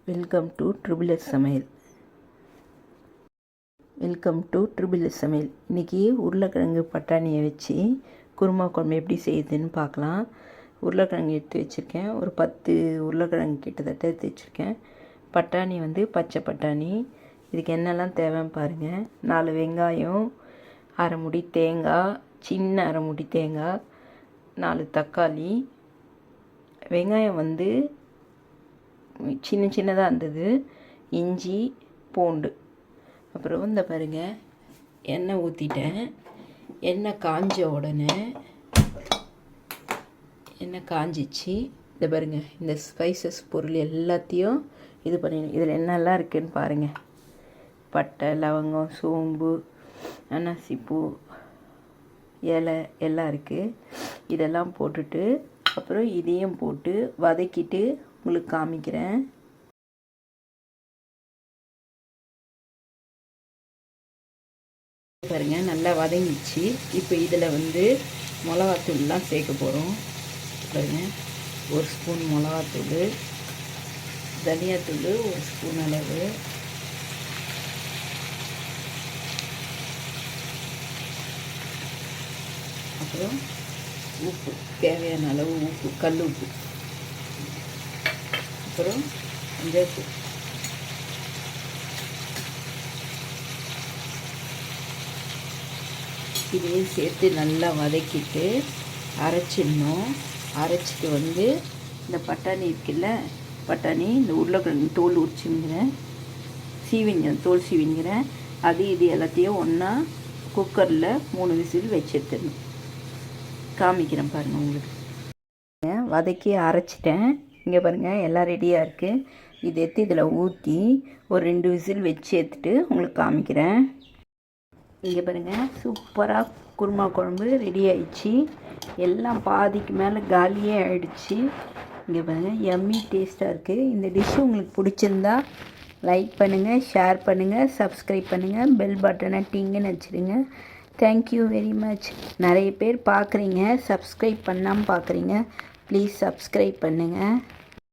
Welcome to triple S சமையல். இன்றைக்கி உருளைக்கிழங்கு பட்டாணியை வச்சு குருமா குழம்பு எப்படி செய்யுதுன்னு பார்க்கலாம். உருளைக்கிழங்கு எடுத்து வச்சுருக்கேன். ஒரு 10 உருளைக்கிழங்கு கிட்டத்தட்ட எடுத்து வச்சுருக்கேன். பட்டாணி பச்சை பட்டாணி. இதுக்கு என்னெல்லாம் தேவைன்னு பாருங்கள். 4 வெங்காயம், அரை முடி தேங்காய், சின்ன அரை முடி தேங்காய், 4 தக்காளி. வெங்காயம் சின்ன சின்னதாக இருந்தது. இஞ்சி, பூண்டு. அப்புறம் இந்த பாருங்கள், எண்ணெய் ஊற்றிட்டேன். எண்ணெய் காஞ்ச உடனே எண்ணெய் காஞ்சிச்சு. இந்த பாருங்கள், இந்த ஸ்பைசஸ் பொருள் எல்லாத்தையும் இது பண்ணிடணும். இதில் என்னெல்லாம் இருக்குதுன்னு பாருங்கள். பட்டை, லவங்கம், சோம்பு, அன்னாசிப்பூ, இலை எல்லாம் இருக்குது. இதெல்லாம் போட்டுட்டு அப்புறம் இதையும் போட்டு வதக்கிட்டு உங்களுக்கு காமிக்கிறேன். பாருங்கள், நல்லா வதங்கிச்சு. இப்போ இதில் மிளகாத்தூள்லாம் சேர்க்க போகிறோம். பாருங்கள், 1 ஸ்பூன் மிளகாத்தூள், தனியாத்தூள் 1 ஸ்பூன் அளவு, அப்புறம் உப்பு, தேவையான அளவு உப்பு, கல் உப்பு, அப்புறம் மஞ்சள். இதையும் சேர்த்து நல்லா வதக்கிட்டு அரைச்சிடணும். அரைச்சிட்டு இந்த பட்டாணி இருக்குல்ல, பட்டாணி இந்த உருளைக்கிழங்கு தோல் உரிச்சுங்கிறேன், தோல் சீவிங்கிறேன். இது எல்லாத்தையும் ஒன்றா குக்கரில் 3 விசில் வச்சு எடுத்துடணும். காமிக்கிறேன் பாருங்கள் உங்களுக்கு. வதக்கி அரைச்சிட்டேன். இங்கே பாருங்கள், எல்லாம் ரெடியாக இருக்குது. இது எடுத்து இதில் ஊற்றி ஒரு 2 விசில் வச்சு எடுத்துட்டு உங்களுக்கு காமிக்கிறேன். இங்கே பாருங்கள், சூப்பராக குருமா குழம்பு ரெடி ஆயிடுச்சு. எல்லாம் பாதிக்கு மேலே காலியே ஆகிடுச்சு. இங்கே பாருங்கள், யம்மி டேஸ்ட்டாக இருக்குது. இந்த டிஷ்ஷு உங்களுக்கு பிடிச்சிருந்தா லைக் பண்ணுங்கள், ஷேர் பண்ணுங்கள், சப்ஸ்கிரைப் பண்ணுங்கள், பெல் பட்டனை டிங்குன்னு வச்சுருங்க. Thank you very much. நிறைய பேர் பார்க்குறீங்க, சப்ஸ்கிரைப் பண்ணாமல் பார்க்குறீங்க. ப்ளீஸ் சப்ஸ்கிரைப் பண்ணுங்கள்.